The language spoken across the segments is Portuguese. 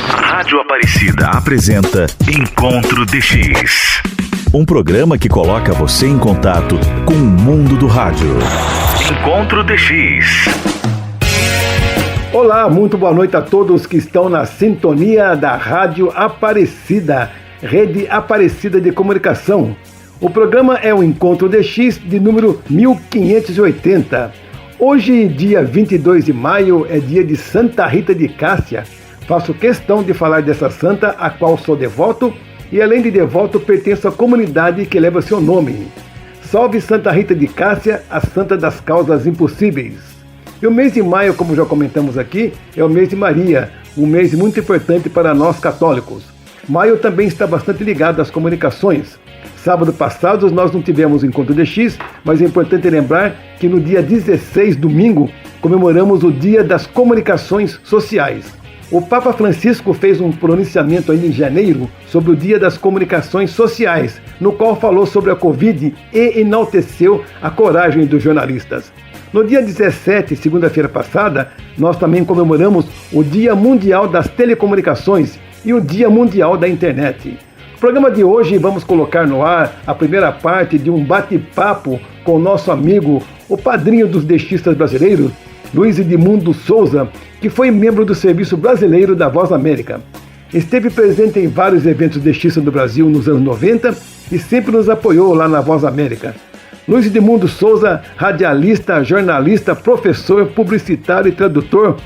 Rádio Aparecida apresenta Encontro DX. Um programa que coloca você em contato com o mundo do rádio. Encontro DX. Olá, muito boa noite a todos que estão na sintonia da Rádio Aparecida, Rede Aparecida de Comunicação. O programa é o Encontro DX de número 1580. Hoje, dia 22 de maio, é dia de Santa Rita de Cássia. Faço questão de falar dessa santa, a qual sou devoto, e além de devoto, pertenço à comunidade que leva seu nome. Salve Santa Rita de Cássia, a santa das causas impossíveis. E o mês de maio, como já comentamos aqui, é o mês de Maria, um mês muito importante para nós católicos. Maio também está bastante ligado às comunicações. Sábado passado nós não tivemos Encontro DX, mas é importante lembrar que no dia 16, domingo, comemoramos o Dia das Comunicações Sociais. O Papa Francisco fez um pronunciamento ainda em janeiro sobre o Dia das Comunicações Sociais, no qual falou sobre a Covid e enalteceu a coragem dos jornalistas. No dia 17, segunda-feira passada, nós também comemoramos o Dia Mundial das Telecomunicações e o Dia Mundial da Internet. No programa de hoje vamos colocar no ar a primeira parte de um bate-papo com o nosso amigo, o padrinho dos DXistas brasileiros, Luiz Edmundo Souza, que foi membro do Serviço Brasileiro da Voz América. Esteve presente em vários eventos DXistas do Brasil nos anos 90 e sempre nos apoiou lá na Voz América. Luiz Edmundo Souza, radialista, jornalista, professor, publicitário e tradutor,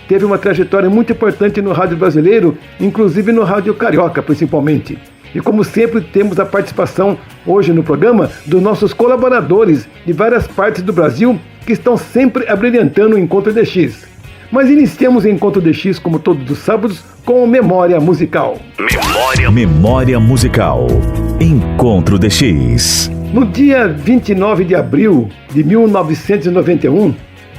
teve uma trajetória muito importante no rádio brasileiro, inclusive no rádio carioca, principalmente. E como sempre, temos a participação hoje no programa dos nossos colaboradores de várias partes do Brasil que estão sempre abrilhantando o Encontro DX. Mas iniciamos o Encontro DX, como todos os sábados, com Memória Musical. Memória Musical. Encontro DX. No dia 29 de abril de 1991,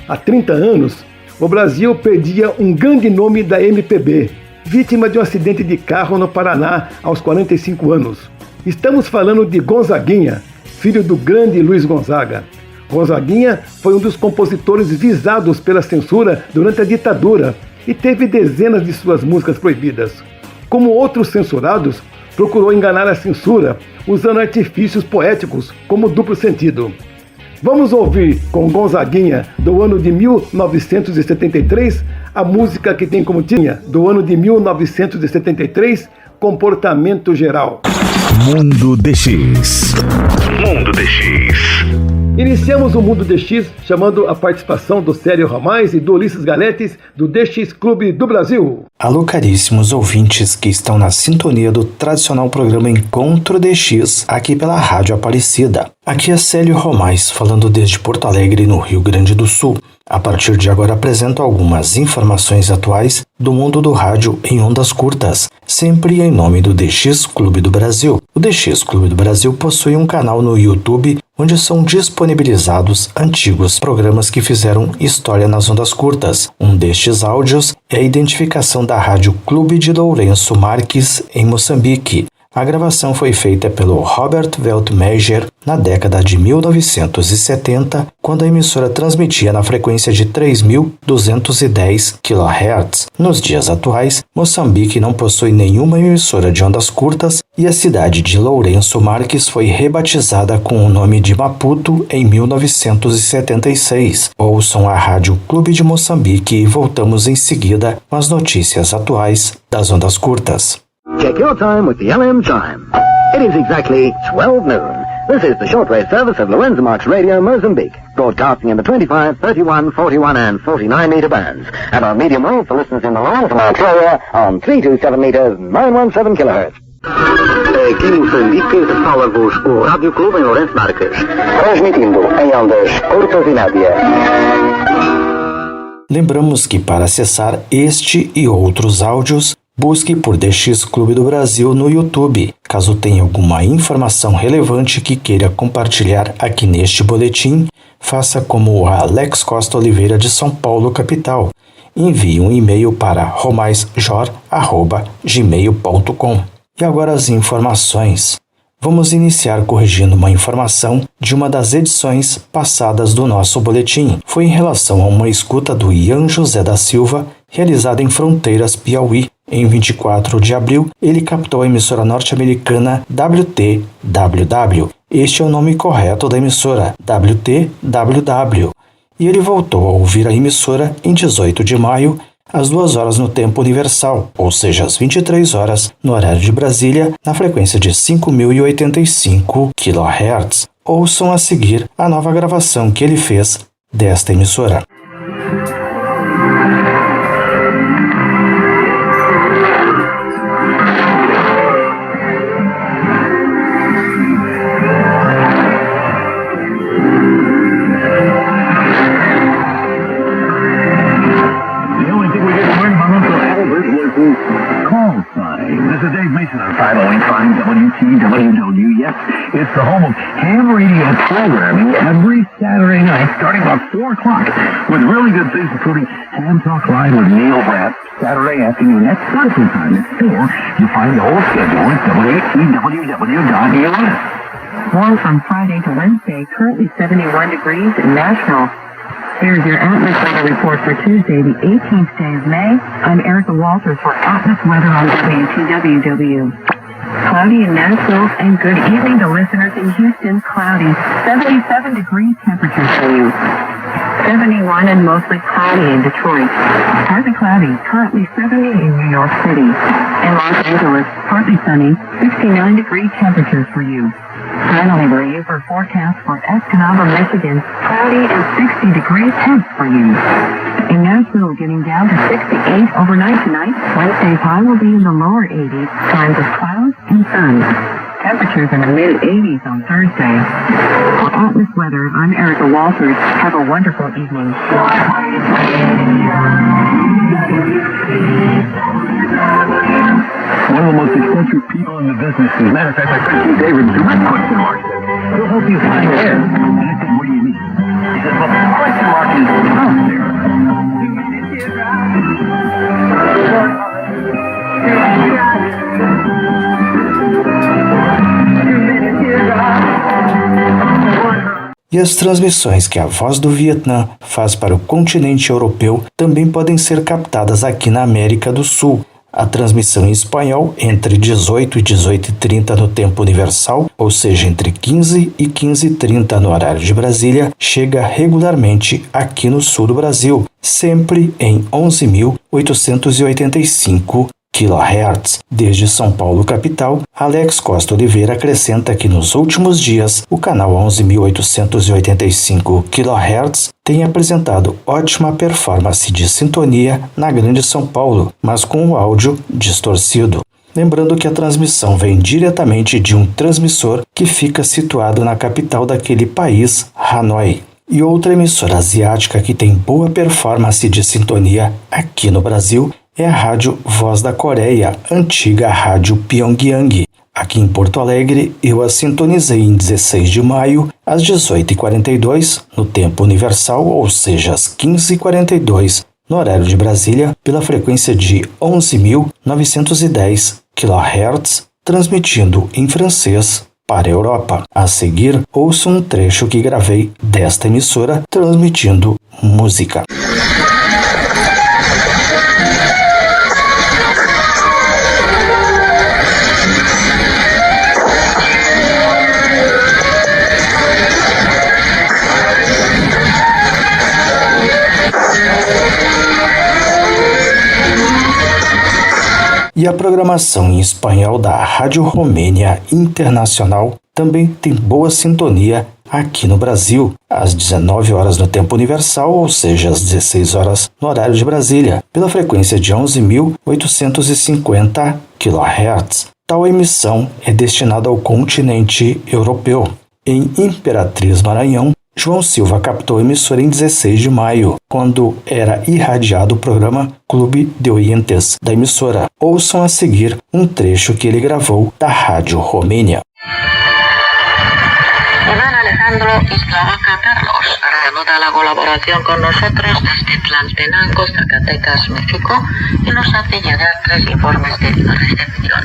há 30 anos, o Brasil perdia um grande nome da MPB, vítima de um acidente de carro no Paraná aos 45 anos. Estamos falando de Gonzaguinha, filho do grande Luiz Gonzaga. Gonzaguinha foi um dos compositores visados pela censura durante a ditadura e teve dezenas de suas músicas proibidas. Como outros censurados, procurou enganar a censura, usando artifícios poéticos como duplo sentido. Vamos ouvir com Gonzaguinha, do ano de 1973, a música que tem como título, do ano de 1973, Comportamento Geral. Mundo DX. Mundo DX. Iniciamos o Mundo DX chamando a participação do Célio Ramais e do Ulisses Galetes, do DX Clube do Brasil. Alô, caríssimos ouvintes que estão na sintonia do tradicional programa Encontro DX, aqui pela Rádio Aparecida. Aqui é Célio Ramais, falando desde Porto Alegre, no Rio Grande do Sul. A partir de agora apresento algumas informações atuais do mundo do rádio em ondas curtas, sempre em nome do DX Clube do Brasil. O DX Clube do Brasil possui um canal no YouTube onde são disponibilizados antigos programas que fizeram história nas ondas curtas. Um destes áudios é a identificação da Rádio Clube de Lourenço Marques, em Moçambique. A gravação foi feita pelo Robert Weltmeijer na década de 1970, quando a emissora transmitia na frequência de 3.210 kHz. Nos dias atuais, Moçambique não possui nenhuma emissora de ondas curtas e a cidade de Lourenço Marques foi rebatizada com o nome de Maputo em 1976. Ouçam a Rádio Clube de Moçambique e voltamos em seguida com as notícias atuais das ondas curtas. Check your time with the LM Chime. It is exactly 12 noon. This is the shortwave service of Lorenzo Marques Radio Mozambique, broadcasting in the 25, 31, 41 and 49 meter bands, and on medium wave for listeners in the Lorenzo Marques area on 327 meters, 917 kilohertz. Aqui em Moçambique, fala-vos o Rádio Clube em Lourenço Marques, transmitindo em ondas curtas e médias. Lembramos que para acessar este e outros áudios, busque por DX Clube do Brasil no YouTube. Caso tenha alguma informação relevante que queira compartilhar aqui neste boletim, faça como o Alex Costa Oliveira de São Paulo, capital. Envie um e-mail para romaisjor@gmail.com. E agora as informações. Vamos iniciar corrigindo uma informação de uma das edições passadas do nosso boletim. Foi em relação a uma escuta do Ian José da Silva, realizada em Fronteiras, Piauí. Em 24 de abril, ele captou a emissora norte-americana WTWW. Este é o nome correto da emissora, WTWW. E ele voltou a ouvir a emissora em 18 de maio, às 2 horas no tempo universal, ou seja, às 23 horas no horário de Brasília, na frequência de 5.085 kHz. Ouçam a seguir a nova gravação que ele fez desta emissora. Call sign. This is Dave Mason on 508 WTWW. Yes, it's the home of ham radio programming every Saturday night starting about 4 o'clock with really good things including Ham Talk Live with Neil Bratt Saturday afternoon at Central Time at 4. You'll find the whole schedule at WTWW.us. Warm from Friday to Wednesday, currently 71 degrees in Nashville. Here's your Atlas weather report for Tuesday, the 18th day of May. I'm Erica Walters for Atlas Weather on WTWW. Cloudy in Nashville, and good evening to listeners in Houston. Cloudy, 77 degree temperatures for you. 71 and mostly cloudy in Detroit. Partly cloudy, currently 70 in New York City. In Los Angeles, partly sunny, 69 degree temperatures for you. Finally, we're you for forecast for Escanaba, Michigan, cloudy and 60 degree temps for you. In Nashville, getting down to 68 overnight tonight. Wednesday's high will be in the lower 80s, times of clouds and sun. Temperatures in the mid-80s on Thursday. For Atlas Weather, I'm Erica Walters. Have a wonderful evening. One of the most eccentric people in the business. As a matter of fact, I couldn't see David direct question mark. He'll help you find there. And I said, what do you mean? He said, well, the question mark is out there. E as transmissões que a Voz do Vietnã faz para o continente europeu também podem ser captadas aqui na América do Sul. A transmissão em espanhol entre 18 e 18h30 no tempo universal, ou seja, entre 15 e 15h30 no horário de Brasília, chega regularmente aqui no sul do Brasil, sempre em 11.885 kHz. Desde São Paulo, capital, Alex Costa Oliveira acrescenta que nos últimos dias o canal 11.885 kHz tem apresentado ótima performance de sintonia na Grande São Paulo, mas com o áudio distorcido. Lembrando que a transmissão vem diretamente de um transmissor que fica situado na capital daquele país, Hanoi. E outra emissora asiática que tem boa performance de sintonia aqui no Brasil é a Rádio Voz da Coreia, antiga Rádio Pyongyang. Aqui em Porto Alegre, eu a sintonizei em 16 de maio, às 18h42, no tempo universal, ou seja, às 15h42, no horário de Brasília, pela frequência de 11.910 kHz, transmitindo em francês para a Europa. A seguir, ouça um trecho que gravei desta emissora, transmitindo música. E a programação em espanhol da Rádio Romênia Internacional também tem boa sintonia aqui no Brasil, às 19 horas no tempo universal, ou seja, às 16 horas no horário de Brasília, pela frequência de 11.850 kHz. Tal emissão é destinada ao continente europeu. Em Imperatriz, Maranhão, João Silva captou a emissora em 16 de maio, quando era irradiado o programa Clube de Oyentes da emissora. Ouçam a seguir um trecho que ele gravou da Rádio Romênia. Hola Alejandro y trabaja Carlos. Reanuda la colaboración con nosotros desde Tlaltenango, Zacatecas, México, y nos hace llegar 3 informes de recepción.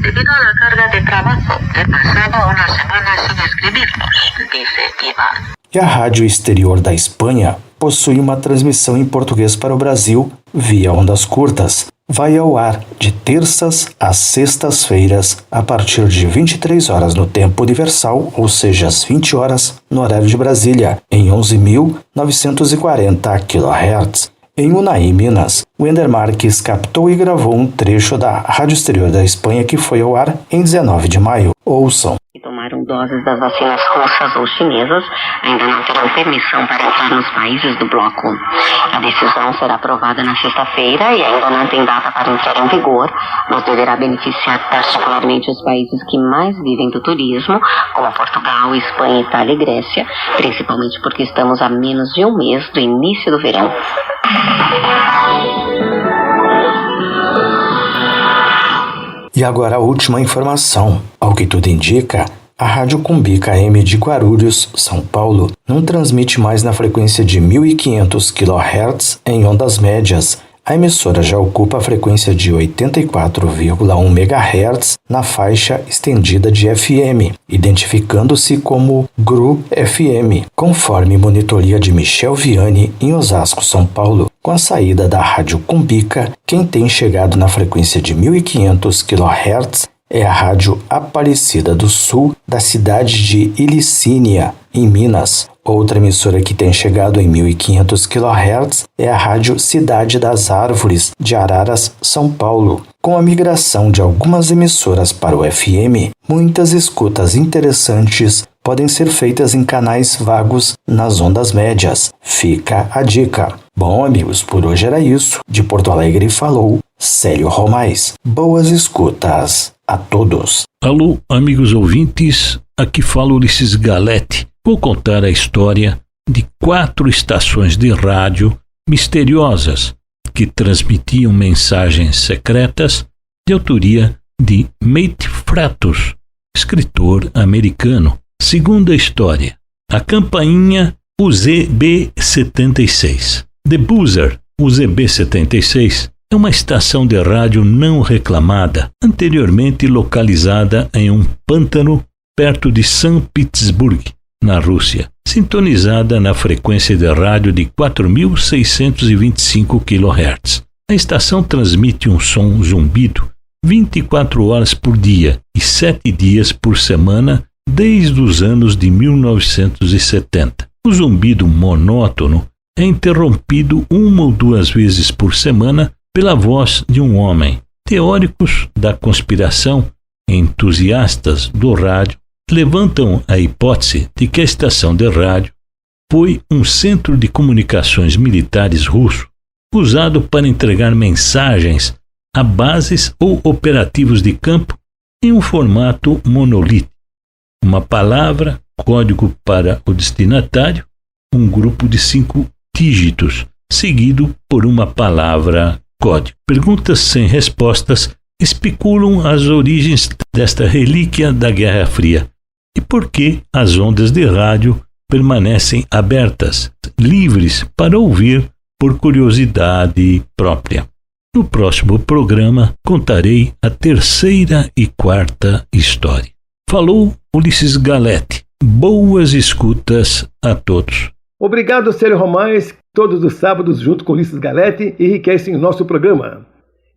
Debido a la carga de trabajo, he pasado una semana sin escribirlos, dice Ivan. E a Rádio Exterior da Espanha possui uma transmissão em português para o Brasil via ondas curtas. Vai ao ar de terças às sextas-feiras, a partir de 23 horas no tempo universal, ou seja, às 20 horas no horário de Brasília, em 11.940 kHz. Em Unai, Minas, Wender Marques captou e gravou um trecho da Rádio Exterior da Espanha que foi ao ar em 19 de maio. Ouçam. Tomaram doses das vacinas russas ou chinesas ainda não terão permissão para entrar nos países do bloco. A decisão será aprovada na sexta-feira e ainda não tem data para entrar em vigor, mas deverá beneficiar particularmente os países que mais vivem do turismo, como Portugal, Espanha, Itália e Grécia, principalmente porque estamos a menos de um mês do início do verão. E agora a última informação. Ao que tudo indica, a Rádio Cumbica AM de Guarulhos, São Paulo, não transmite mais na frequência de 1.500 kHz em ondas médias. A emissora já ocupa a frequência de 84,1 MHz na faixa estendida de FM, identificando-se como GRU FM, conforme monitoria de Michel Vianney em Osasco, São Paulo. Com a saída da Rádio Cumbica, quem tem chegado na frequência de 1.500 kHz é a Rádio Aparecida do Sul, da cidade de Ilicínia, em Minas. Outra emissora que tem chegado em 1.500 kHz é a Rádio Cidade das Árvores, de Araras, São Paulo. Com a migração de algumas emissoras para o FM, muitas escutas interessantes podem ser feitas em canais vagos nas ondas médias. Fica a dica. Bom, amigos, por hoje era isso. De Porto Alegre falou Célio Romais. Boas escutas a todos. Alô, amigos ouvintes, aqui fala Ulisses Galete. Vou contar a história de 4 estações de rádio misteriosas que transmitiam mensagens secretas de autoria de Mate Fratus, escritor americano. Segunda história, a campainha UZB-76. The Buzzer, UZB-76, é uma estação de rádio não reclamada, anteriormente localizada em um pântano perto de São Petersburgo, na Rússia, sintonizada na frequência de rádio de 4.625 kHz. A estação transmite um som zumbido 24 horas por dia e 7 dias por semana desde os anos de 1970. O zumbido monótono é interrompido 1 ou 2 vezes por semana pela voz de um homem. Teóricos da conspiração, entusiastas do rádio, levantam a hipótese de que a estação de rádio foi um centro de comunicações militares russo usado para entregar mensagens a bases ou operativos de campo em um formato monolítico. Uma palavra, código para o destinatário, um grupo de 5 dígitos, seguido por uma palavra código. Perguntas sem respostas especulam as origens desta relíquia da Guerra Fria. E por que as ondas de rádio permanecem abertas, livres para ouvir por curiosidade própria. No próximo programa contarei a 3ª e 4ª história. Falou Ulisses Galete. Boas escutas a todos. Obrigado, Célio Romais. Todos os sábados, junto com Ulisses Galete, enriquecem o nosso programa.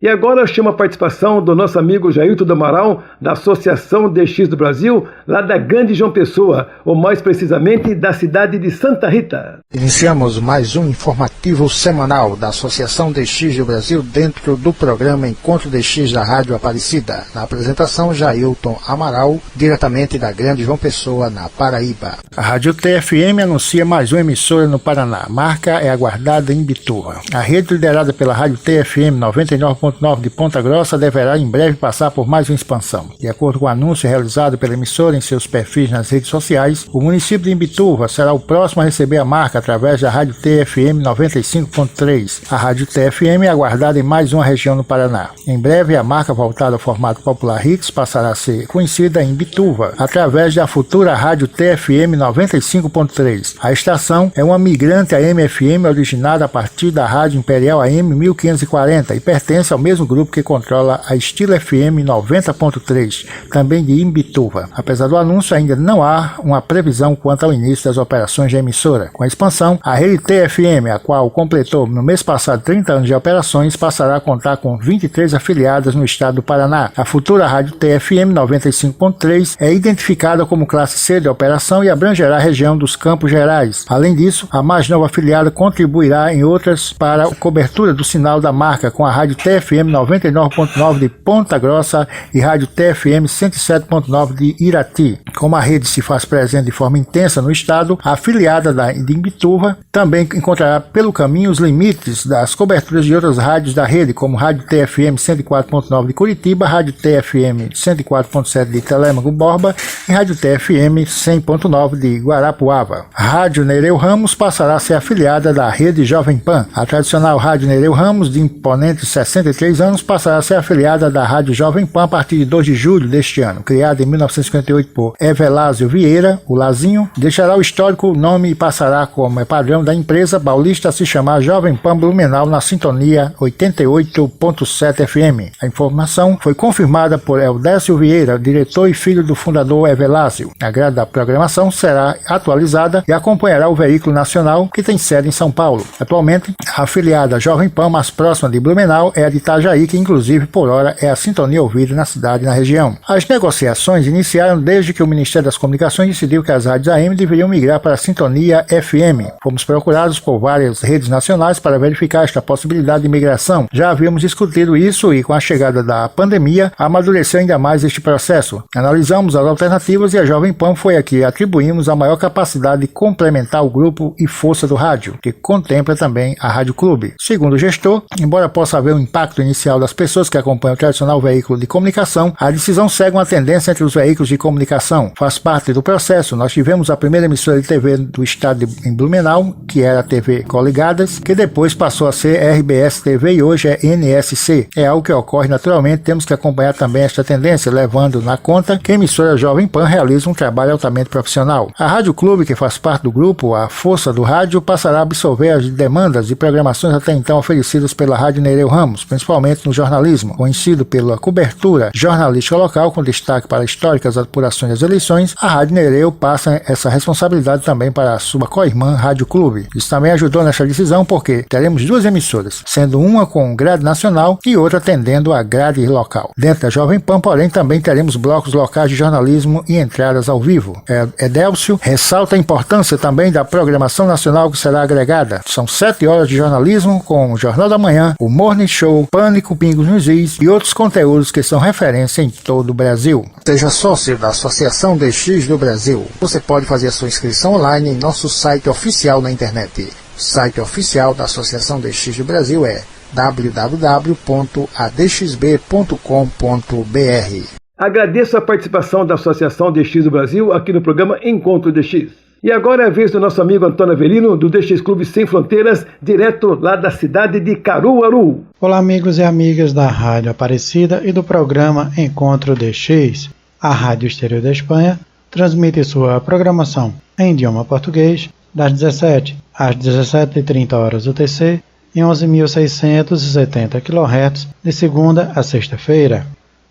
E agora eu chamo a participação do nosso amigo Jailton do Amaral, da Associação DX do Brasil, lá da Grande João Pessoa, ou mais precisamente da cidade de Santa Rita. Iniciamos mais um informativo semanal da Associação DX do Brasil dentro do programa Encontro DX da Rádio Aparecida. Na apresentação, Jailton Amaral, diretamente da Grande João Pessoa, na Paraíba. A Rádio TFM anuncia mais uma emissora no Paraná. A marca é aguardada em Bituva. A rede liderada pela Rádio TFM 99.9 de Ponta Grossa deverá em breve passar por mais uma expansão. De acordo com o anúncio realizado pela emissora em seus perfis nas redes sociais, o município de Imbituva será o próximo a receber a marca através da Rádio TFM 95.3. A Rádio TFM é aguardada em mais uma região no Paraná. Em breve, a marca voltada ao formato popular Hits passará a ser conhecida em Imbituva, através da futura Rádio TFM 95.3. A estação é uma migrante AM/FM originada a partir da Rádio Imperial AM 1540 e pertence ao mesmo grupo que controla a Estilo FM 90.3, também de Imbituva. Apesar do anúncio, ainda não há uma previsão quanto ao início das operações da emissora. Com a expansão, a rede TFM, a qual completou no mês passado 30 anos de operações, passará a contar com 23 afiliadas no estado do Paraná. A futura rádio TFM 95.3 é identificada como classe C de operação e abrangerá a região dos Campos Gerais. Além disso, a mais nova afiliada contribuirá em outras para a cobertura do sinal da marca com a rádio TFM 99.9 de Ponta Grossa e rádio TFM 107.9 de Irati. Como a rede se faz presente de forma intensa no estado, a afiliada de Imbituva também encontrará pelo caminho os limites das coberturas de outras rádios da rede, como rádio TFM 104.9 de Curitiba, rádio TFM 104.7 de Telêmaco Borba e rádio TFM 100.9 de Guarapuava. A rádio Nereu Ramos passará a ser afiliada da rede Jovem Pan. A tradicional rádio Nereu Ramos, de imponentes 63 anos, passará a ser afiliada da rádio Jovem Pan a partir de 2 de julho deste ano. Criada em 1958 por Evelásio Vieira, o Lazinho, deixará o histórico nome e passará, como é padrão da empresa paulista, a se chamar Jovem Pan Blumenau na sintonia 88.7 FM. A informação foi confirmada por Eudécio Vieira, diretor e filho do fundador Evelásio. A grade da programação será atualizada e acompanhará o veículo nacional, que tem sede em São Paulo. Atualmente, a afiliada Jovem Pan mais próxima de Blumenau é a de Itajaí, que inclusive por hora é a sintonia ouvida na cidade e na região. As negociações iniciaram desde que o Ministério das Comunicações decidiu que as rádios AM deveriam migrar para a sintonia FM. Fomos procurados por várias redes nacionais para verificar esta possibilidade de migração. Já havíamos discutido isso e, com a chegada da pandemia, amadureceu ainda mais este processo. Analisamos as alternativas e a Jovem Pan foi a que atribuímos a maior capacidade de complementar o grupo e força do rádio, que contempla também a Rádio Clube. Segundo o gestor, embora possa haver um impacto inicial das pessoas que acompanham o tradicional veículo de comunicação, a decisão segue uma tendência entre os veículos de comunicação. Faz parte do processo. Nós tivemos a primeira emissora de TV do estado em Blumenau, que era a TV Coligadas, que depois passou a ser RBS TV e hoje é NSC. É algo que ocorre naturalmente, temos que acompanhar também esta tendência, levando na conta que a emissora Jovem Pan realiza um trabalho altamente profissional. A Rádio Clube, que faz parte do grupo, a força do rádio, passará a absorver as demandas e programações até então oferecidas pela Rádio Nereu Ramos, principalmente no jornalismo. Conhecido pela cobertura jornalística local, com destaque para históricas apurações das eleições, a Rádio Nereu passa essa responsabilidade também para a sua co-irmã Rádio Clube. Isso também ajudou nessa decisão porque teremos duas emissoras, sendo uma com grade nacional e outra atendendo a grade local. Dentro da Jovem Pan, porém, também teremos blocos locais de jornalismo e entradas ao vivo. Edélcio ressalta a importância também da programação nacional que será agregada. São 7 horas de jornalismo com o Jornal da Manhã, o Morning Show, Pânico, Pingos nos Is e outros conteúdos que são referência em todo o Brasil. Seja sócio da Associação DX do Brasil. Você pode fazer a sua inscrição online em nosso site oficial na internet. O site oficial da Associação DX do Brasil é www.adxb.com.br. Agradeço a participação da Associação DX do Brasil aqui no programa Encontro DX. E agora é a vez do nosso amigo Antônio Avelino, do DX Clube Sem Fronteiras, direto lá da cidade de Caruaru. Olá, amigos e amigas da Rádio Aparecida e do programa Encontro DX. A Rádio Exterior da Espanha transmite sua programação em idioma português das 17 às 17h30 UTC em 11.670 kHz de segunda a sexta-feira,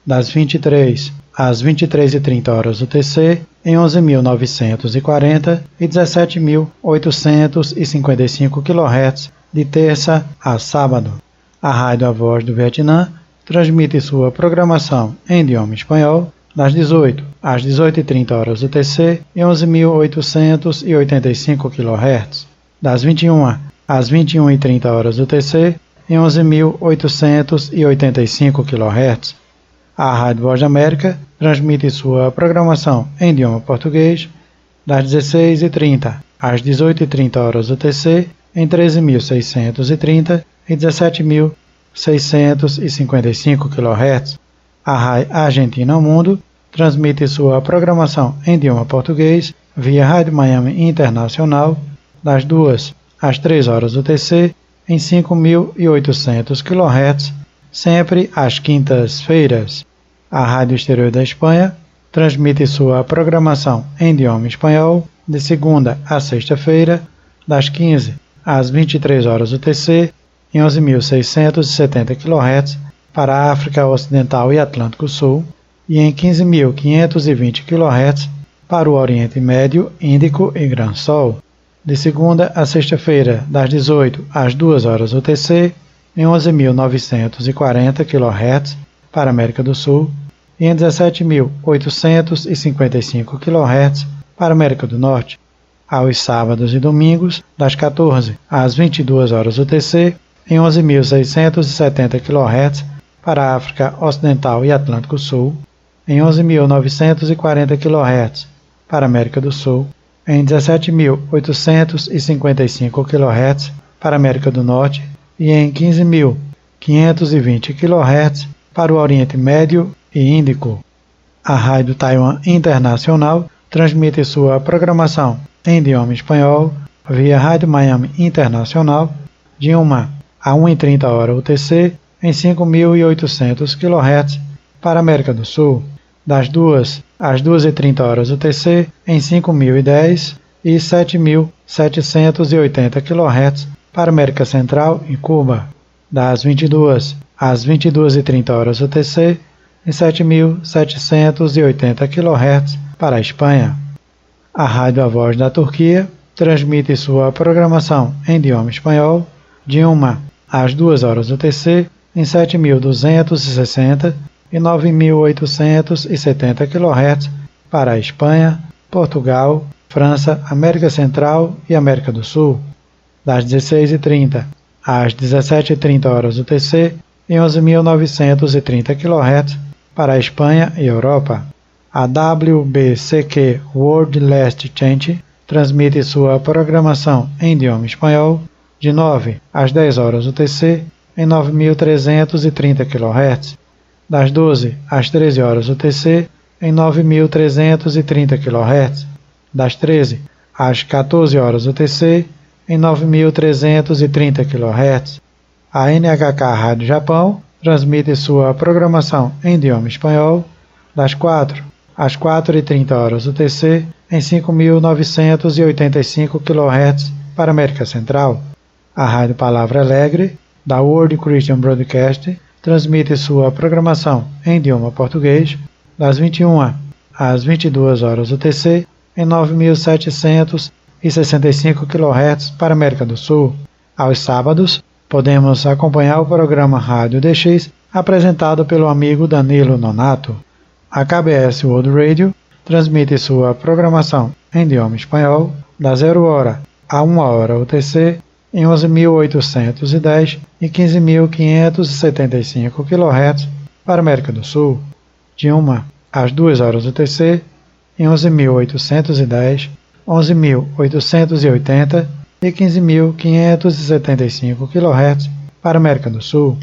das 23 às 23h30 UTC em 11.940 e 17.855 kHz de terça a sábado. A Rádio A Voz do Vietnã transmite sua programação em idioma espanhol das 18 às 18h30 UTC em 11.885 kHz, das 21 às 21h30 UTC em 11.885 kHz. A Rádio Voz da América transmite sua programação em idioma português das 16h30 às 18h30 UTC em 13.630 e 17.655 kHz. A Rádio Argentina ao Mundo transmite sua programação em idioma português via Rádio Miami Internacional das 2 às 3 UTC em 5.800 kHz, sempre às quintas-feiras. A Rádio Exterior da Espanha transmite sua programação em idioma espanhol de segunda a sexta-feira, das 15 às 23 UTC, em 11.670 kHz, para a África Ocidental e Atlântico Sul e em 15.520 kHz para o Oriente Médio, Índico e Gran Sol, de segunda a sexta-feira, das 18 às 2 horas UTC, em 11.940 kHz para a América do Sul e em 17.855 kHz para a América do Norte, aos sábados e domingos, das 14 às 22 horas UTC, em 11.670 kHz para a África Ocidental e Atlântico Sul, em 11.940 kHz para a América do Sul, em 17.855 kHz para a América do Norte e em 15.520 kHz para o Oriente Médio e Índico. A Rádio Taiwan Internacional transmite sua programação em idioma espanhol via Rádio Miami Internacional de 1 a 1h30 hora UTC em 5.800 kHz para a América do Sul, das 2 às 2h30 horas UTC em 5.010 e 7.780 kHz para a América Central e Cuba, das 22 às 22h30 horas UTC em 7.780 kHz para a Espanha. A Rádio A Voz da Turquia transmite sua programação em idioma espanhol de 1 às 2 horas UTC em 7.260 e 9.870 kHz para a Espanha, Portugal, França, América Central e América do Sul, das 16h30 às 17h30 horas UTC em 11.930 kHz para a Espanha e Europa. A WBCQ World Last Chant transmite sua programação em idioma espanhol de 9 às 10 horas UTC em 9.330 kHz, das 12 às 13 horas UTC em 9.330 kHz, das 13 às 14 horas UTC em 9.330 kHz. A NHK Rádio Japão transmite sua programação em idioma espanhol das 4 às 4h30 horas UTC em 5.985 kHz para a América Central. A Rádio Palavra Alegre, da World Christian Broadcast, transmite sua programação em idioma português das 21 às 22 horas UTC em 9.765 kHz para a América do Sul. Aos sábados, podemos acompanhar o programa Rádio DX apresentado pelo amigo Danilo Nonato. A KBS World Radio transmite sua programação em idioma espanhol da 0 hora a 1 hora UTC em 11.810 e 15.575 kHz para a América do Sul, de 1 às 2 horas UTC em 11.810, 11.880 e 15.575 kHz para a América do Sul,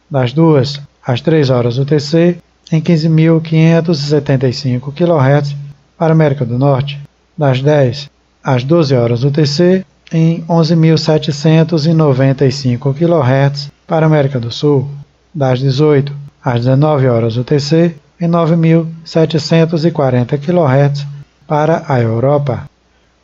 das 2 às 3 horas UTC em 15.575 kHz para a América do Norte, das 10 às 12 horas UTC em 11.795 kHz para a América do Sul, das 18 às 19 horas UTC em 9.740 kHz para a Europa.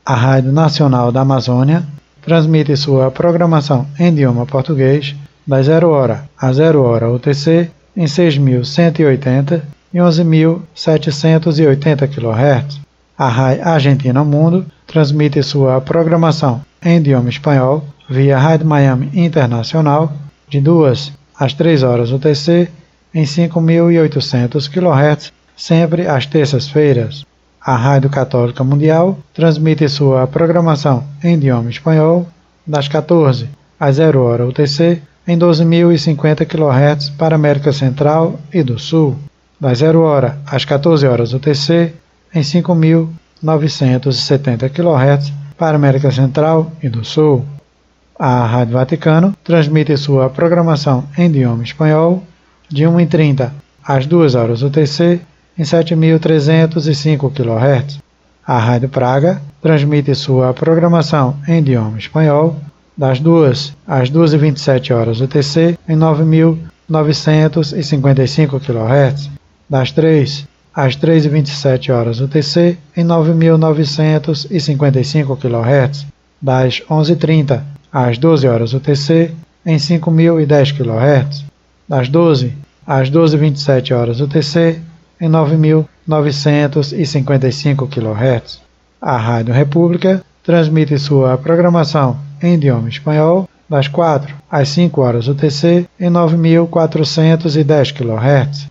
A Rádio Nacional da Amazônia transmite sua programação em idioma português das 0 hora a 0 hora UTC em 6.180 e 11.780 kHz. A Rádio Argentina Mundo transmite sua programação em idioma espanhol via Rádio Miami Internacional de 2 às 3 horas UTC em 5.800 kHz, sempre às terças-feiras. A Rádio Católica Mundial transmite sua programação em idioma espanhol das 14 às 0 hora UTC em 12.050 kHz para a América Central e do Sul, das 0 hora às 14 horas UTC em 5.970 kHz para a América Central e do Sul. A Rádio Vaticano transmite sua programação em idioma espanhol de 1h30 às 2 horas UTC em 7.305 kHz. A Rádio Praga transmite sua programação em idioma espanhol das 2 às 2h27 horas UTC em 9.955 kHz, das 3 às 3h27 horas UTC em 9.955 kHz, das 11h30 às 12 horas UTC em 5.010 kHz, das 12 às 12h27 UTC, em 9.955 kHz. A Rádio República transmite sua programação em idioma espanhol das 4 às 5 horas UTC, em 9.410 kHz.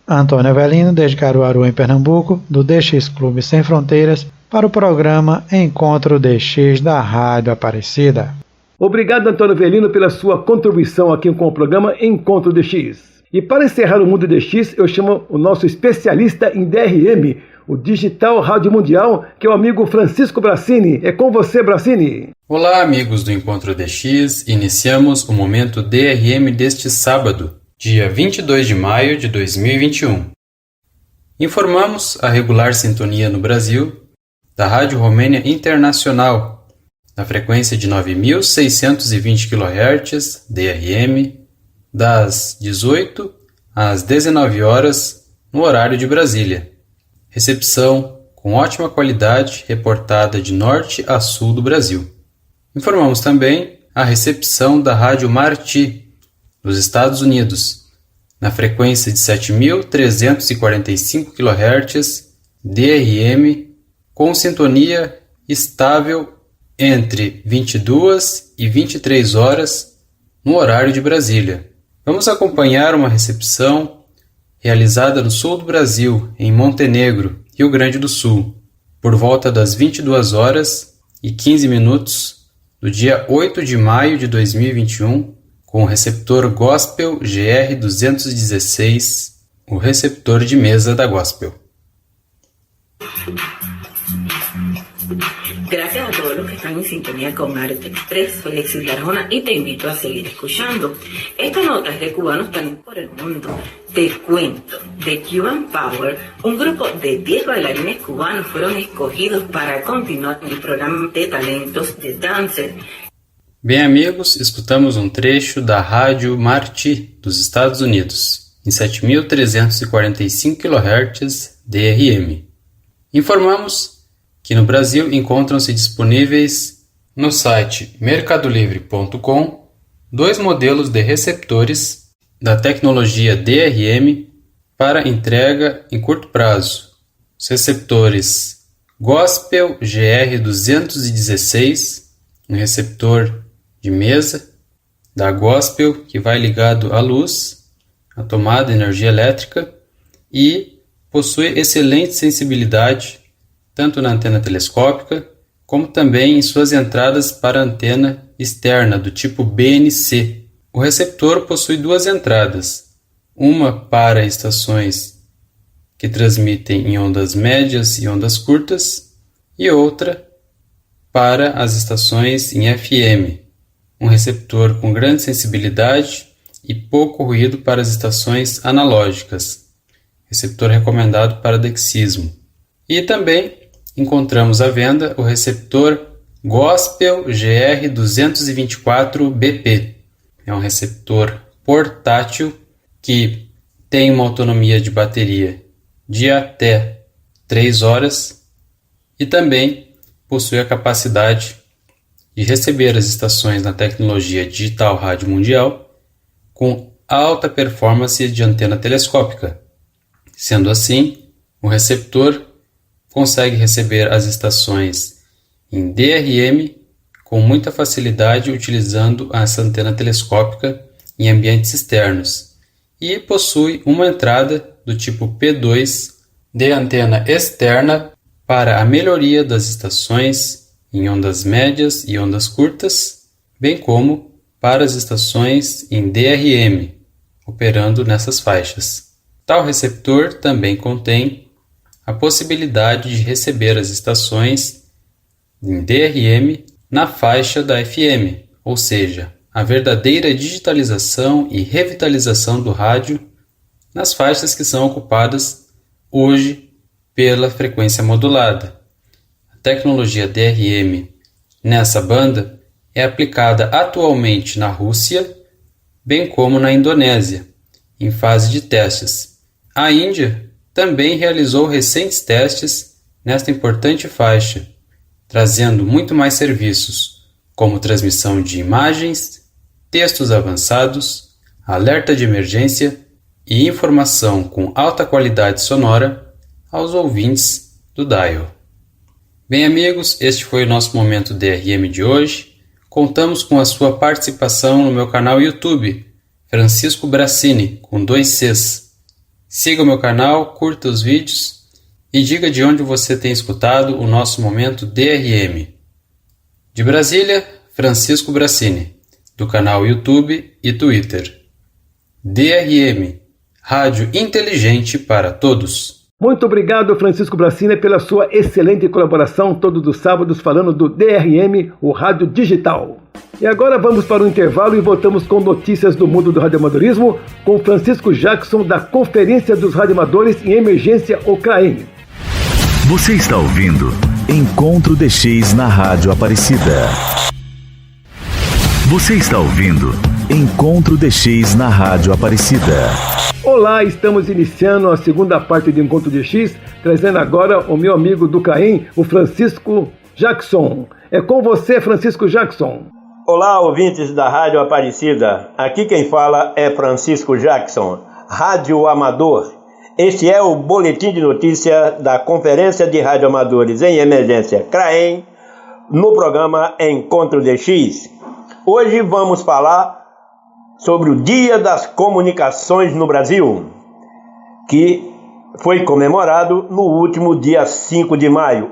Antônio Avelino, desde Caruaru, em Pernambuco, do DX Clube Sem Fronteiras, para o programa Encontro DX da Rádio Aparecida. Obrigado, Antônio Avelino, pela sua contribuição aqui com o programa Encontro DX. E para encerrar o Mundo DX, eu chamo o nosso especialista em DRM, o Digital Rádio Mundial, que é o amigo Francisco Bracini. É com você, Bracini. Olá, amigos do Encontro DX. Iniciamos o momento DRM deste sábado, dia 22 de maio de 2021. Informamos a regular sintonia no Brasil da Rádio Romênia Internacional, na frequência de 9.620 kHz DRM, das 18 às 19 horas no horário de Brasília. Recepção com ótima qualidade reportada de norte a sul do Brasil. Informamos também a recepção da Rádio Marti, dos Estados Unidos, na frequência de 7.345 kHz DRM, com sintonia estável entre 22 e 23 horas no horário de Brasília. Vamos acompanhar uma recepção realizada no sul do Brasil, em Montenegro, Rio Grande do Sul, por volta das 22 horas e 15 minutos do dia 8 de maio de 2021, com o receptor Gospel GR216, o receptor de mesa da Gospel. Gracias a todos los que están en sintonía con Arte Express. Soy Lexis Arjona y te invito a seguir escuchando. Esta nota es de cubanos también por el mundo. Te cuento, The Cuban Power, un grupo de 10 bailarines cubanos fueron escogidos para continuar el programa de talentos de Dancer. Bem, amigos, escutamos um trecho da Rádio Marti, dos Estados Unidos, em 7.345 kHz DRM. Informamos que no Brasil encontram-se disponíveis no site mercadolivre.com 2 modelos de receptores da tecnologia DRM para entrega em curto prazo. Os receptores Gospel GR216, um receptor de mesa da Gospel que vai ligado à luz, à tomada de energia elétrica, e possui excelente sensibilidade tanto na antena telescópica como também em suas entradas para antena externa do tipo BNC. O receptor possui 2 entradas, uma para estações que transmitem em ondas médias e ondas curtas e outra para as estações em FM, um receptor com grande sensibilidade e pouco ruído para as estações analógicas, receptor recomendado para dexismo. E também encontramos à venda o receptor Gospel GR224BP. É um receptor portátil que tem uma autonomia de bateria de até 3 horas e também possui a capacidade de receber as estações na tecnologia Digital Rádio Mundial com alta performance de antena telescópica. Sendo assim, o receptor consegue receber as estações em DRM com muita facilidade utilizando essa antena telescópica em ambientes externos e possui uma entrada do tipo P2 de antena externa para a melhoria das estações em ondas médias e ondas curtas, bem como para as estações em DRM, operando nessas faixas. Tal receptor também contém a possibilidade de receber as estações em DRM na faixa da FM, ou seja, a verdadeira digitalização e revitalização do rádio nas faixas que são ocupadas hoje pela frequência modulada. A tecnologia DRM nessa banda é aplicada atualmente na Rússia, bem como na Indonésia, em fase de testes. A Índia também realizou recentes testes nesta importante faixa, trazendo muito mais serviços, como transmissão de imagens, textos avançados, alerta de emergência e informação com alta qualidade sonora aos ouvintes do Dial. Bem, amigos, este foi o nosso Momento DRM de hoje. Contamos com a sua participação no meu canal YouTube, Francisco Brassini, com 2 Cs. Siga o meu canal, curta os vídeos e diga de onde você tem escutado o nosso Momento DRM. De Brasília, Francisco Brassini, do canal YouTube e Twitter. DRM, Rádio Inteligente para Todos. Muito obrigado, Francisco Brassini, pela sua excelente colaboração todos os sábados falando do DRM, o rádio digital. E agora vamos para o intervalo e voltamos com notícias do mundo do radioamadorismo com Francisco Jackson da Conferência dos Radioamadores em Emergência, o CRAEM. Você está ouvindo Encontro DX na Rádio Aparecida. Você está ouvindo Encontro DX na Rádio Aparecida. Olá, estamos iniciando a segunda parte do Encontro DX, trazendo agora o meu amigo do CAEM, o Francisco Jackson. É com você, Francisco Jackson. Olá, ouvintes da Rádio Aparecida. Aqui quem fala é Francisco Jackson, rádio amador. Este é o boletim de notícia da Conferência de Radioamadores em Emergência CRAEM, no programa Encontro DX. Hoje vamos falar sobre o Dia das Comunicações no Brasil, que foi comemorado no último dia 5 de maio.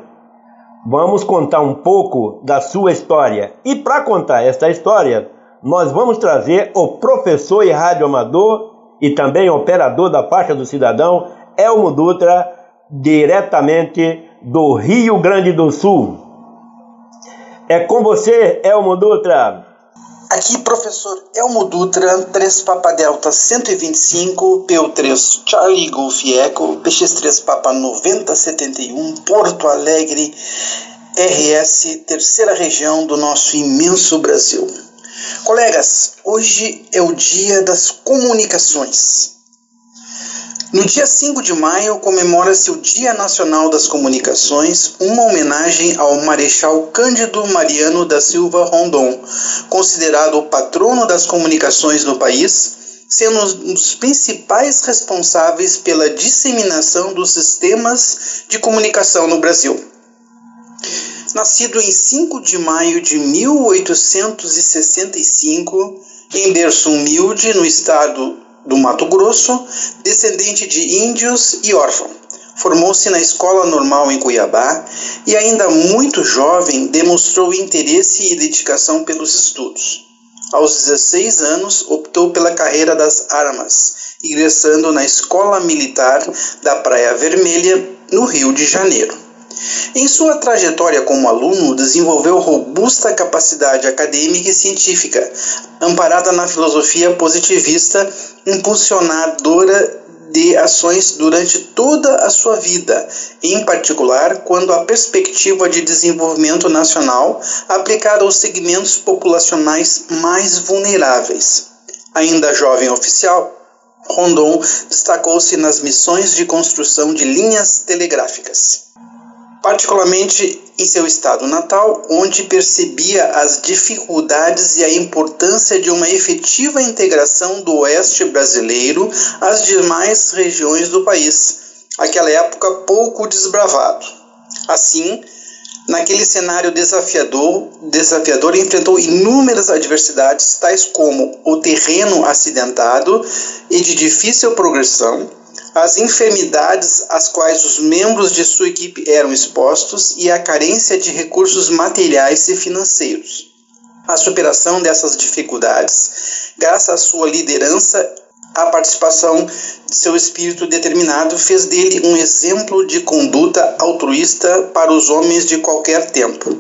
Vamos contar um pouco da sua história. E para contar esta história, nós vamos trazer o professor e radioamador e também operador da faixa do cidadão, Elmo Dutra, diretamente do Rio Grande do Sul. É com você, Elmo Dutra. Aqui, professor Elmo Dutra, 3 Papa Delta 125, PO3 Charlie Golf Echo, PX3 Papa 9071, Porto Alegre, RS, terceira região do nosso imenso Brasil. Colegas, hoje é o Dia das Comunicações. No dia 5 de maio comemora-se o Dia Nacional das Comunicações, uma homenagem ao Marechal Cândido Mariano da Silva Rondon, considerado o patrono das comunicações no país, sendo um dos principais responsáveis pela disseminação dos sistemas de comunicação no Brasil. Nascido em 5 de maio de 1865, em berço humilde no estado do Mato Grosso, descendente de índios e órfão. Formou-se na Escola Normal em Cuiabá e, ainda muito jovem, demonstrou interesse e dedicação pelos estudos. Aos 16 anos, optou pela carreira das armas, ingressando na Escola Militar da Praia Vermelha, no Rio de Janeiro. Em sua trajetória como aluno, desenvolveu robusta capacidade acadêmica e científica, amparada na filosofia positivista, impulsionadora de ações durante toda a sua vida, em particular quando a perspectiva de desenvolvimento nacional aplicada aos segmentos populacionais mais vulneráveis. Ainda jovem oficial, Rondon destacou-se nas missões de construção de linhas telegráficas, particularmente em seu estado natal, onde percebia as dificuldades e a importância de uma efetiva integração do oeste brasileiro às demais regiões do país, aquela época pouco desbravado. Assim, naquele cenário desafiador enfrentou inúmeras adversidades, tais como o terreno acidentado e de difícil progressão, as enfermidades às quais os membros de sua equipe eram expostos e a carência de recursos materiais e financeiros. A superação dessas dificuldades, graças à sua liderança, a participação de seu espírito determinado, fez dele um exemplo de conduta altruísta para os homens de qualquer tempo.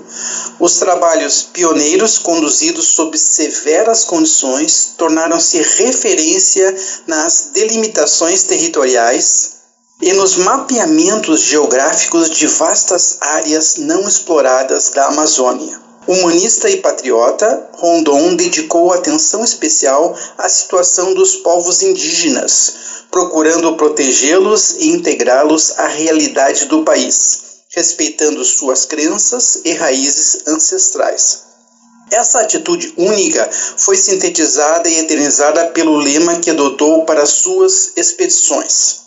Os trabalhos pioneiros, conduzidos sob severas condições, tornaram-se referência nas delimitações territoriais e nos mapeamentos geográficos de vastas áreas não exploradas da Amazônia. Humanista e patriota, Rondon dedicou atenção especial à situação dos povos indígenas, procurando protegê-los e integrá-los à realidade do país, respeitando suas crenças e raízes ancestrais. Essa atitude única foi sintetizada e eternizada pelo lema que adotou para suas expedições: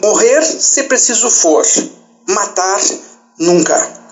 morrer se preciso for, matar nunca.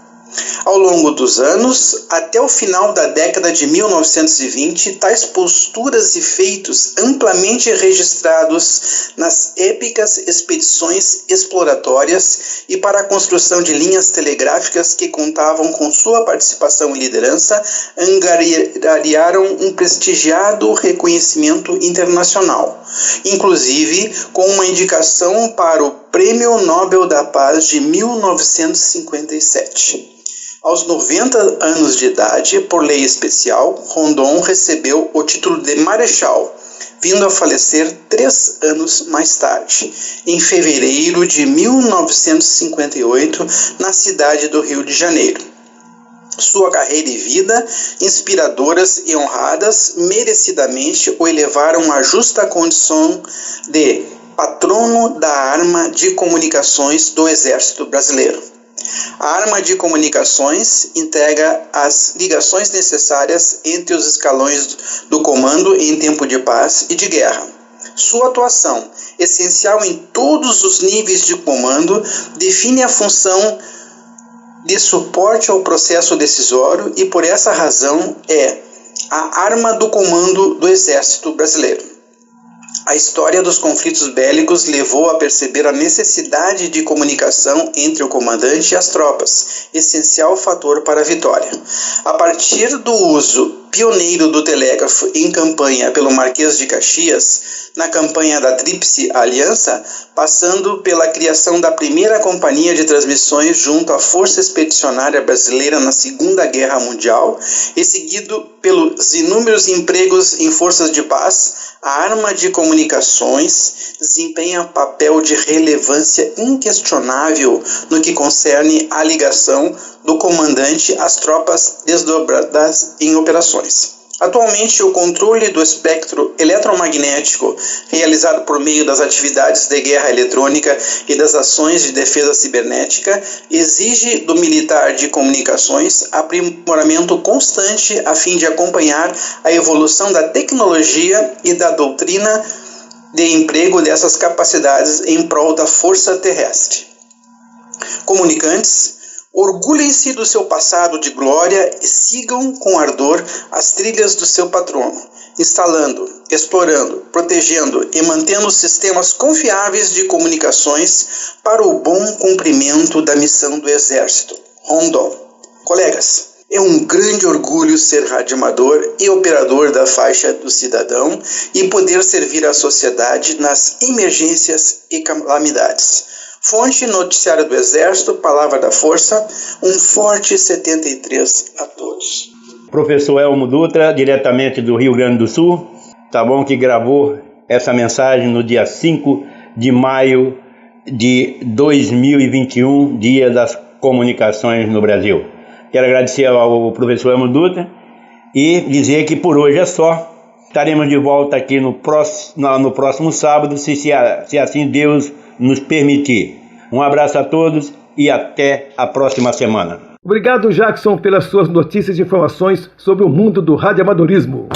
Ao longo dos anos, até o final da década de 1920, tais posturas e feitos amplamente registrados nas épicas expedições exploratórias e para a construção de linhas telegráficas que contavam com sua participação e liderança, angariaram um prestigiado reconhecimento internacional, inclusive com uma indicação para o Prêmio Nobel da Paz de 1957. Aos 90 anos de idade, por lei especial, Rondon recebeu o título de Marechal, vindo a falecer 3 anos mais tarde, em fevereiro de 1958, na cidade do Rio de Janeiro. Sua carreira e vida, inspiradoras e honradas, merecidamente o elevaram à justa condição de patrono da arma de comunicações do Exército Brasileiro. A arma de comunicações integra as ligações necessárias entre os escalões do comando em tempo de paz e de guerra. Sua atuação, essencial em todos os níveis de comando, define a função de suporte ao processo decisório e, por essa razão, é a arma do comando do Exército Brasileiro. A história dos conflitos bélicos levou a perceber a necessidade de comunicação entre o comandante e as tropas, essencial fator para a vitória. A partir do uso pioneiro do telégrafo em campanha pelo Marquês de Caxias, na campanha da Tríplice Aliança, passando pela criação da primeira companhia de transmissões junto à Força Expedicionária Brasileira na Segunda Guerra Mundial, e seguido pelos inúmeros empregos em forças de paz, a arma de comunicações desempenha papel de relevância inquestionável no que concerne à ligação do comandante às tropas desdobradas em operações. Atualmente, o controle do espectro eletromagnético, realizado por meio das atividades de guerra eletrônica e das ações de defesa cibernética, exige do militar de comunicações aprimoramento constante a fim de acompanhar a evolução da tecnologia e da doutrina de emprego dessas capacidades em prol da força terrestre. Comunicantes, orgulhem-se do seu passado de glória e sigam com ardor as trilhas do seu patrono, instalando, explorando, protegendo e mantendo sistemas confiáveis de comunicações para o bom cumprimento da missão do Exército. Rondon. Colegas, é um grande orgulho ser radioamador e operador da faixa do cidadão e poder servir à sociedade nas emergências e calamidades. Fonte: Noticiário do Exército, Palavra da Força, um forte 73 a todos. Professor Elmo Dutra, diretamente do Rio Grande do Sul, tá bom, que gravou essa mensagem no dia 5 de maio de 2021, Dia das Comunicações no Brasil. Quero agradecer ao professor Elmo Dutra e dizer que por hoje é só. Estaremos de volta aqui no próximo sábado, se assim Deus nos permitir. Um abraço a todos e até a próxima semana. Obrigado, Jackson, pelas suas notícias e informações sobre o mundo do radioamadorismo.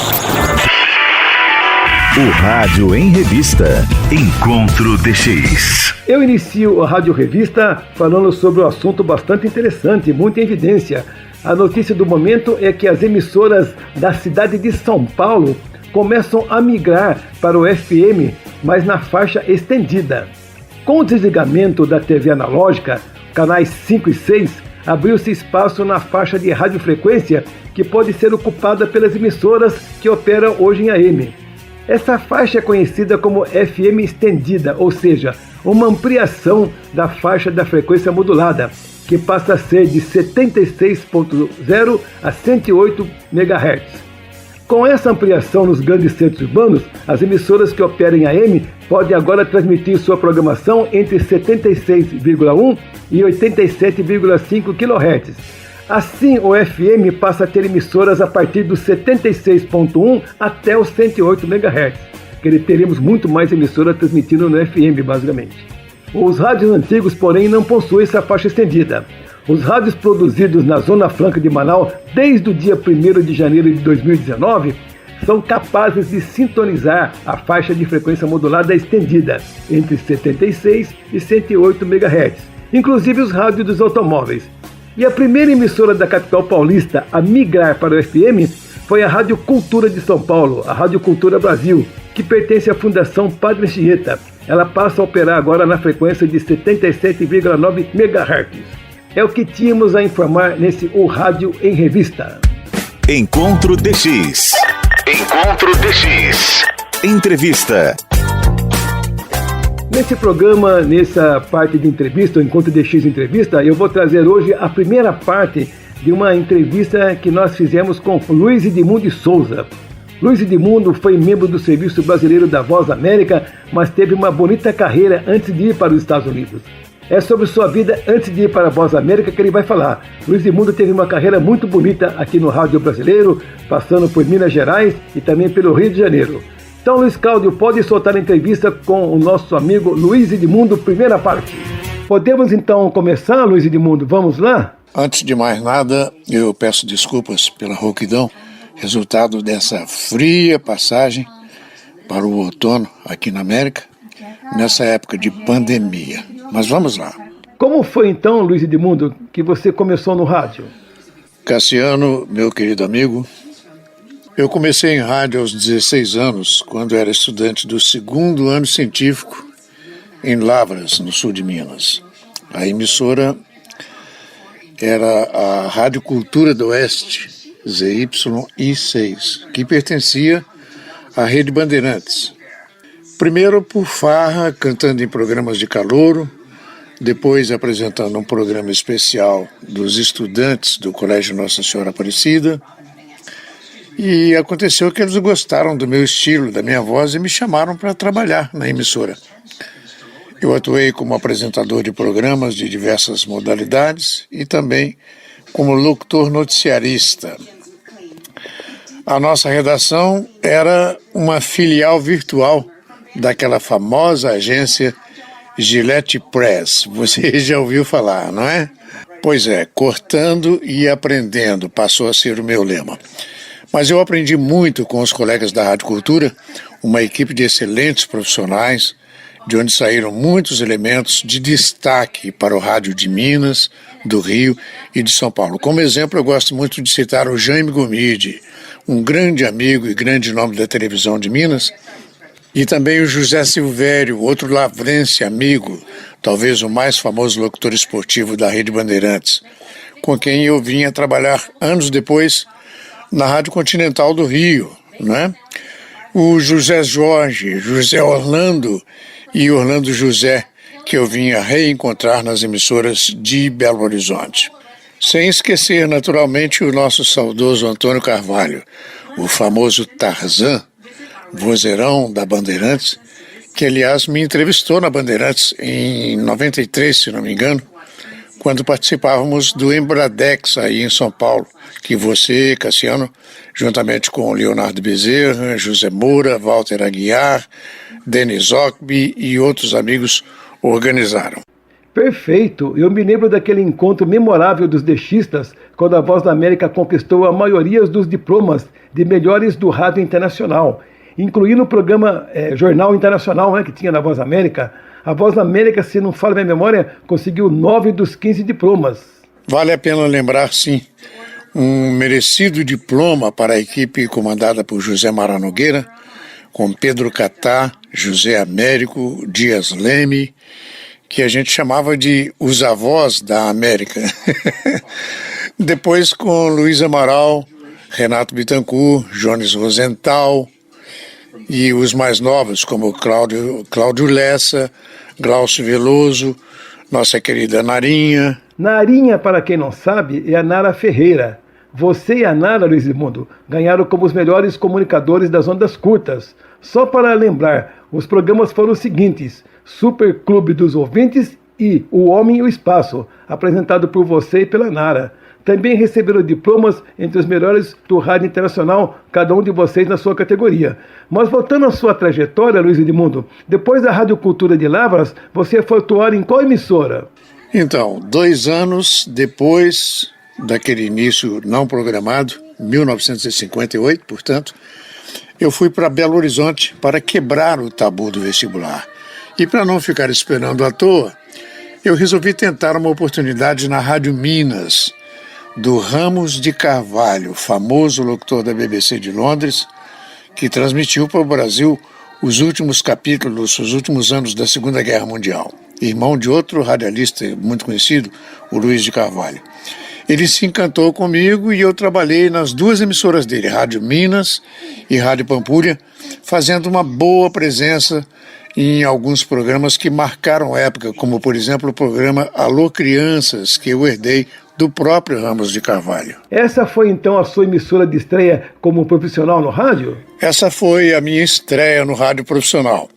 O Rádio em Revista. Encontro DX. Eu inicio a Rádio Revista falando sobre um assunto bastante interessante, muito em evidência. A notícia do momento é que as emissoras da cidade de São Paulo começam a migrar para o FM, mas na faixa estendida. Com o desligamento da TV analógica, canais 5 e 6, abriu-se espaço na faixa de radiofrequência que pode ser ocupada pelas emissoras que operam hoje em AM. Essa faixa é conhecida como FM estendida, ou seja, uma ampliação da faixa da frequência modulada, que passa a ser de 76.0 a 108 MHz. Com essa ampliação nos grandes centros urbanos, as emissoras que operam em AM podem agora transmitir sua programação entre 76,1 e 87,5 kHz. Assim, o FM passa a ter emissoras a partir dos 76.1 até os 108 MHz. Teremos muito mais emissoras transmitindo no FM, basicamente. Os rádios antigos, porém, não possuem essa faixa estendida. Os rádios produzidos na Zona Franca de Manaus desde o dia 1º de janeiro de 2019 são capazes de sintonizar a faixa de frequência modulada estendida entre 76 e 108 MHz, inclusive os rádios dos automóveis. E a primeira emissora da capital paulista a migrar para o FM foi a Rádio Cultura de São Paulo, a Rádio Cultura Brasil, que pertence à Fundação Padre Anchieta. Ela passa a operar agora na frequência de 77,9 MHz. É o que tínhamos a informar nesse O Rádio em Revista. Encontro DX. Encontro DX. Entrevista. Nesse programa, nessa parte de entrevista, o Encontro DX Entrevista, eu vou trazer hoje a primeira parte de uma entrevista que nós fizemos com Luiz Edmundo de Souza. Luiz Edmundo foi membro do Serviço Brasileiro da Voz América, mas teve uma bonita carreira antes de ir para os Estados Unidos. É sobre sua vida antes de ir para a Voz América que ele vai falar. Luiz Edmundo teve uma carreira muito bonita aqui no Rádio Brasileiro, passando por Minas Gerais e também pelo Rio de Janeiro. Então, Luiz Cláudio, pode soltar a entrevista com o nosso amigo Luiz Edmundo, primeira parte. Podemos então começar, Luiz Edmundo? Vamos lá? Antes de mais nada, eu peço desculpas pela rouquidão, resultado dessa fria passagem para o outono aqui na América, nessa época de pandemia. Mas vamos lá. Como foi então, Luiz Edmundo, que você começou no rádio? Cassiano, meu querido amigo, eu comecei em rádio aos 16 anos, quando era estudante do 2º ano científico em Lavras, no sul de Minas. A emissora era a Rádio Cultura do Oeste, ZYI6, que pertencia à Rede Bandeirantes. Primeiro por farra, cantando em programas de calouro, depois apresentando um programa especial dos estudantes do Colégio Nossa Senhora Aparecida. E aconteceu que eles gostaram do meu estilo, da minha voz, e me chamaram para trabalhar na emissora. Eu atuei como apresentador de programas de diversas modalidades e também como locutor noticiarista. A nossa redação era uma filial virtual daquela famosa agência Gillette Press. Você já ouviu falar, não é? Pois é, cortando e aprendendo passou a ser o meu lema. Mas eu aprendi muito com os colegas da Rádio Cultura, uma equipe de excelentes profissionais, de onde saíram muitos elementos de destaque para o rádio de Minas, do Rio e de São Paulo. Como exemplo, eu gosto muito de citar o Jaime Gomide, um grande amigo e grande nome da televisão de Minas, e também o José Silvério, outro lavrense amigo, talvez o mais famoso locutor esportivo da Rede Bandeirantes, com quem eu vinha trabalhar anos depois na Rádio Continental do Rio, né? O José Jorge, José Orlando e Orlando José, que eu vinha reencontrar nas emissoras de Belo Horizonte. Sem esquecer, naturalmente, o nosso saudoso Antônio Carvalho, o famoso Tarzan, vozeirão da Bandeirantes, que, aliás, me entrevistou na Bandeirantes em 93, se não me engano, quando participávamos do Embradex aí em São Paulo, que você, Cassiano, juntamente com Leonardo Bezerra, José Moura, Walter Aguiar, Denis Ockby e outros amigos organizaram. Perfeito! Eu me lembro daquele encontro memorável dos DXistas, quando a Voz da América conquistou a maioria dos diplomas de melhores do rádio internacional, incluindo o programa Jornal Internacional, né, que tinha na Voz da América. A Voz da América, se não falha a minha memória, conseguiu 9 dos 15 diplomas. Vale a pena lembrar, sim, um merecido diploma para a equipe comandada por José Mara Nogueira, com Pedro Catá, José Américo, Dias Leme, que a gente chamava de os avós da América. Depois com Luiz Amaral, Renato Bittencourt, Jones Rosenthal, e os mais novos, como Cláudio Lessa, Glaucio Veloso, nossa querida Narinha. Narinha, para quem não sabe, é a Nara Ferreira. Você e a Nara, Luiz Edmundo, ganharam como os melhores comunicadores das ondas curtas. Só para lembrar, os programas foram os seguintes: Super Clube dos Ouvintes e O Homem e o Espaço, apresentado por você e pela Nara. Também receberam diplomas entre os melhores do rádio internacional, cada um de vocês na sua categoria. Mas voltando à sua trajetória, Luiz Edmundo, depois da Rádio Cultura de Lavras, você foi atuar em qual emissora? Então, 2 anos depois daquele início não programado, 1958, portanto, eu fui para Belo Horizonte para quebrar o tabu do vestibular. E para não ficar esperando à toa, eu resolvi tentar uma oportunidade na Rádio Minas, do Ramos de Carvalho, famoso locutor da BBC de Londres, que transmitiu para o Brasil os últimos capítulos, os últimos anos da Segunda Guerra Mundial. Irmão de outro radialista muito conhecido, o Luiz de Carvalho. Ele se encantou comigo e eu trabalhei nas 2 emissoras dele, Rádio Minas e Rádio Pampulha, fazendo uma boa presença em alguns programas que marcaram época, como, por exemplo, o programa Alô Crianças, que eu herdei do próprio Ramos de Carvalho. Essa foi, então, a sua emissora de estreia como profissional no rádio? Essa foi a minha estreia no rádio profissional.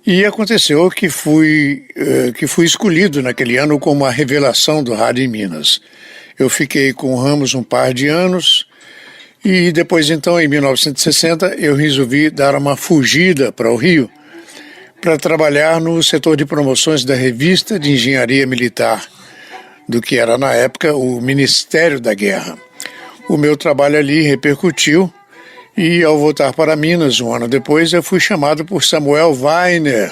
E aconteceu que fui escolhido naquele ano como a revelação do rádio em Minas. Eu fiquei com o Ramos um par de anos e depois, então, em 1960, eu resolvi dar uma fugida para o Rio para trabalhar no setor de promoções da Revista de Engenharia Militar, do que era na época o Ministério da Guerra. O meu trabalho ali repercutiu e ao voltar para Minas um ano depois eu fui chamado por Samuel Weiner,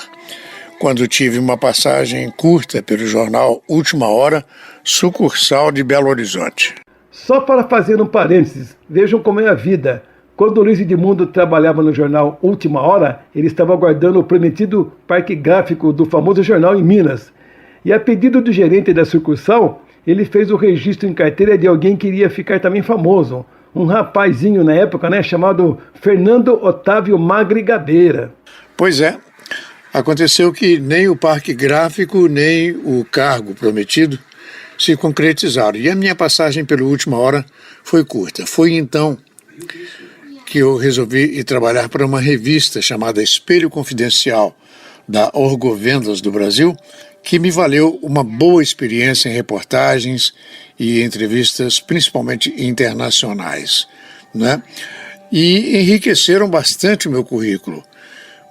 quando tive uma passagem curta pelo jornal Última Hora, sucursal de Belo Horizonte. Só para fazer um parênteses, vejam como é a vida. Quando o Luiz Edmundo trabalhava no jornal Última Hora, ele estava aguardando o prometido parque gráfico do famoso jornal em Minas. E a pedido do gerente da sucursal, ele fez o registro em carteira de alguém que iria ficar também famoso. Um rapazinho na época, chamado Fernando Otávio Magri Gabeira. Pois é, aconteceu que nem o parque gráfico, nem o cargo prometido se concretizaram. E a minha passagem pela Última Hora foi curta. Foi então que eu resolvi ir trabalhar para uma revista chamada Espelho Confidencial, da Orgovendas do Brasil, que me valeu uma boa experiência em reportagens e entrevistas, principalmente internacionais, né? E enriqueceram bastante o meu currículo.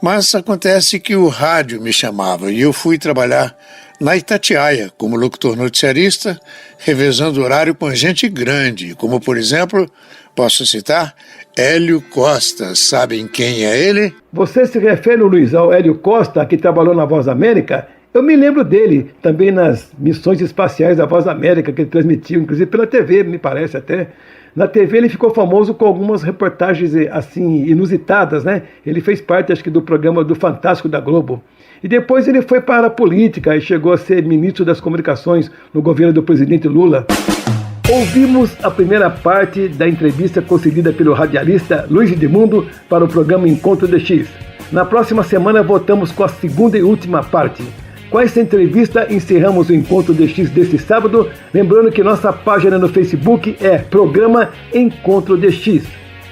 Mas acontece que o rádio me chamava e eu fui trabalhar na Itatiaia como locutor noticiarista, revezando horário com gente grande, como, por exemplo, posso citar Hélio Costa. Sabem quem é ele? Você se refere, Luiz, ao Hélio Costa, que trabalhou na Voz América? Eu me lembro dele também nas missões espaciais da Voz América, que ele transmitiu, inclusive pela TV, me parece até. Na TV ele ficou famoso com algumas reportagens assim inusitadas, né? Ele fez parte, acho que, do programa do Fantástico da Globo. E depois ele foi para a política e chegou a ser ministro das Comunicações no governo do presidente Lula. Ouvimos a primeira parte da entrevista concedida pelo radialista Luiz Edmundo para o programa Encontro DX. Na próxima semana voltamos com a segunda e última parte. Com essa entrevista encerramos o Encontro DX deste sábado, lembrando que nossa página no Facebook é Programa Encontro DX.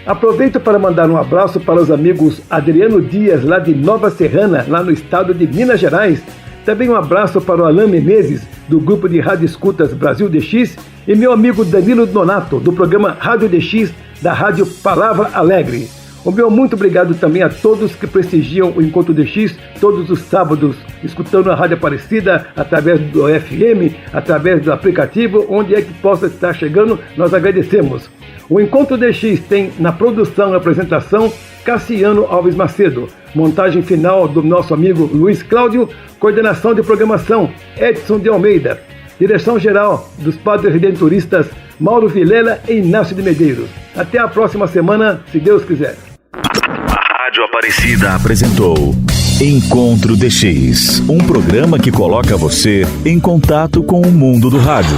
Aproveito para mandar um abraço para os amigos Adriano Dias, lá de Nova Serrana, lá no estado de Minas Gerais. Também um abraço para o Alain Menezes, do grupo de Rádio Escutas Brasil DX, e meu amigo Danilo Donato, do programa Rádio DX, da Rádio Palavra Alegre. O meu muito obrigado também a todos que prestigiam o Encontro DX todos os sábados, escutando a Rádio Aparecida, através do FM, através do aplicativo, onde é que possa estar chegando, nós agradecemos. O Encontro DX tem na produção e apresentação Cassiano Alves Macedo, montagem final do nosso amigo Luiz Cláudio, coordenação de programação Edson de Almeida, direção geral dos Padres Redentoristas Mauro Vilela e Inácio de Medeiros. Até a próxima semana, se Deus quiser. A Rádio Aparecida apresentou Encontro DX, um programa que coloca você em contato com o mundo do rádio.